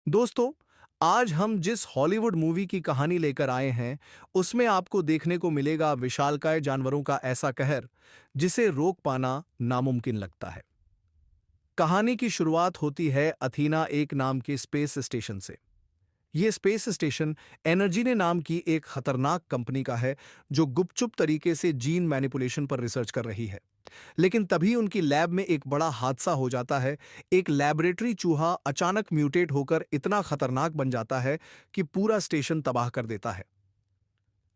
दोस्तों, आज हम जिस हॉलीवुड मूवी की कहानी लेकर आए हैं, उसमें आपको देखने को मिलेगा विशालकाय जानवरों का ऐसा कहर, जिसे रोक पाना नामुमकिन लगता है। कहानी की शुरुआत होती है अथीना एक नाम के स्पेस स्टेशन से। ये स्पेस स्टेशन एनर्जीने नाम की एक खतरनाक कंपनी का है, जो गुपचुप तरीके से जीन मैनिपुलेशन पर रिसर्च कर रही है। लेकिन तभी उनकी लैब में एक बड़ा हादसा हो जाता है। एक लैबोरेटरी चूहा अचानक म्यूटेट होकर इतना खतरनाक बन जाता है कि पूरा स्टेशन तबाह कर देता है।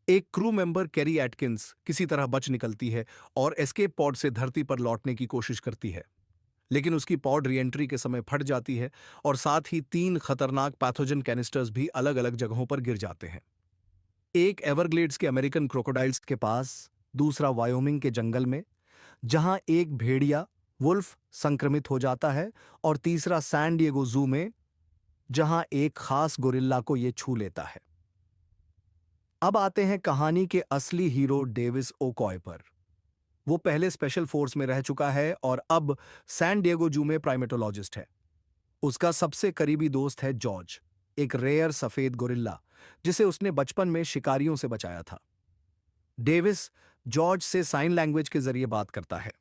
एक क्रू मेंबर कैरी एटकिंस किसी तरह बच निकलती है और एस्केप पॉड से धरती पर लौटने की कोशिश करती है। लेकिन उसकी पॉड री एंट्री के समय फट जाती है और साथ ही 3 खतरनाक पैथोजन कैनिस्टर्स भी अलग अलग जगहों पर गिर जाते हैं। एक एवरग्लेड्स के अमेरिकन क्रोकोडाइल्स के पास, दूसरा वायोमिंग के जंगल में, जहां एक भेड़िया वुल्फ संक्रमित हो जाता है, और तीसरा सैन डिएगो जू में, जहां एक खास गोरिल्ला को यह छू लेता है। अब आते हैं कहानी के असली हीरो डेविस ओकॉय पर। वो पहले स्पेशल फोर्स में रह चुका है और अब सैन डिएगो जू में प्राइमेटोलॉजिस्ट है। उसका सबसे करीबी दोस्त है जॉर्ज, एक रेयर सफेद गोरिल्ला जिसे उसने बचपन में शिकारियों से बचाया था। डेविस जॉर्ज से साइन लैंग्वेज के जरिए बात करता है।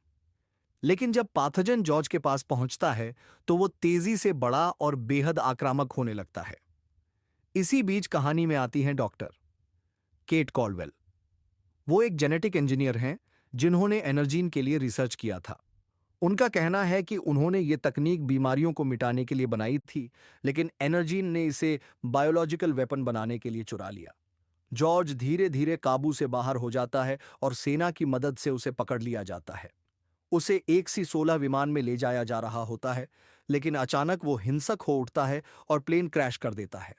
लेकिन जब पैथोजन जॉर्ज के पास पहुंचता है तो वो तेजी से बड़ा और बेहद आक्रामक होने लगता है। इसी बीच कहानी में आती हैं डॉक्टर केट कॉल्डवेल। वो एक जेनेटिक इंजीनियर हैं जिन्होंने एनर्जीन के लिए रिसर्च किया था। उनका कहना है कि उन्होंने ये तकनीक बीमारियों को मिटाने के लिए बनाई थी, लेकिन एनर्जीन ने इसे बायोलॉजिकल वेपन बनाने के लिए चुरा लिया। जॉर्ज धीरे धीरे काबू से बाहर हो जाता है और सेना की मदद से उसे पकड़ लिया जाता है। उसे एक सी 16 विमान में ले जाया जा रहा होता है, लेकिन अचानक वो हिंसक हो उठता है और प्लेन क्रैश कर देता है।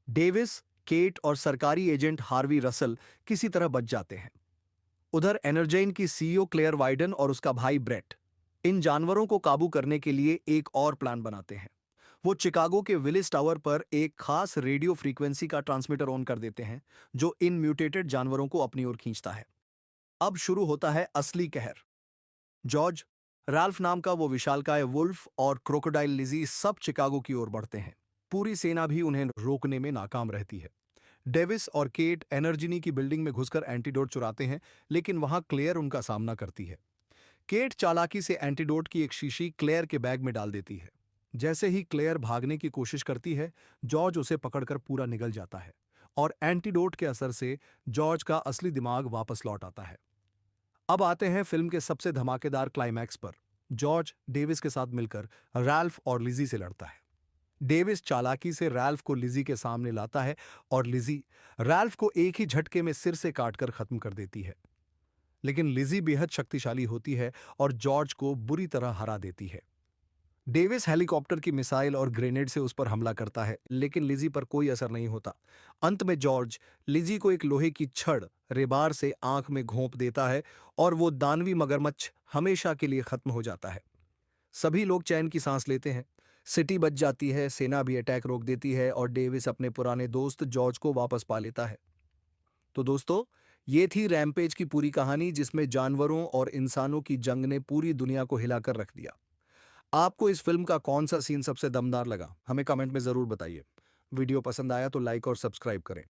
डेविस, केट और सरकारी एजेंट हार्वी रसल किसी तरह बच जाते हैं। उधर एनर्जाइन की सीईओ क्लेयर वाइडन और उसका भाई ब्रेट इन जानवरों को काबू करने के लिए एक और प्लान बनाते हैं। वो चिकागो के विलिस टावर पर एक खास रेडियो फ्रीक्वेंसी का ट्रांसमीटर ऑन कर देते हैं, जो इन म्यूटेटेड जानवरों को अपनी ओर खींचता है। अब शुरू होता है असली कहर। जॉर्ज, राल्फ नाम का वो विशालकाय वुल्फ और क्रोकोडाइल लिजी सब चिकागो की ओर बढ़ते हैं। पूरी सेना भी उन्हें रोकने में नाकाम रहती है। डेविस और केट एनर्जिनी की बिल्डिंग में घुसकर एंटीडोट चुराते हैं, लेकिन वहां क्लेयर उनका सामना करती है। केट चालाकी से एंटीडोट की एक शीशी क्लेयर के बैग में डाल देती है। जैसे ही क्लेयर भागने की कोशिश करती है, जॉर्ज उसे पकड़कर पूरा निगल जाता है और एंटीडोट के असर से जॉर्ज का असली दिमाग वापस लौट आता है। अब आते हैं फिल्म के सबसे धमाकेदार क्लाइमैक्स पर। जॉर्ज डेविस के साथ मिलकर रैल्फ और लिजी से लड़ता है। डेविस चालाकी से रैल्फ को लिजी के सामने लाता है और लिजी रैल्फ को एक ही झटके में सिर से काटकर खत्म कर देती है। लेकिन लिजी बेहद शक्तिशाली होती है और जॉर्ज को बुरी तरह हरा देती है। डेविस हेलीकॉप्टर की मिसाइल और ग्रेनेड से उस पर हमला करता है, लेकिन लिजी पर कोई असर नहीं होता। अंत में जॉर्ज लिजी को एक लोहे की छड़ रेबार से आंख में घोंप देता है और वो दानवी मगरमच्छ हमेशा के लिए खत्म हो जाता है। सभी लोग चैन की सांस लेते हैं। सिटी बच जाती है, सेना भी अटैक रोक देती है और डेविस अपने पुराने दोस्त जॉर्ज को वापस पा लेता है। तो दोस्तों, ये थी रैम्पेज की पूरी कहानी, जिसमें जानवरों और इंसानों की जंग ने पूरी दुनिया को हिलाकर रख दिया। आपको इस फिल्म का कौन सा सीन सबसे दमदार लगा, हमें कमेंट में जरूर बताइए। वीडियो पसंद आया तो लाइक और सब्सक्राइब करें।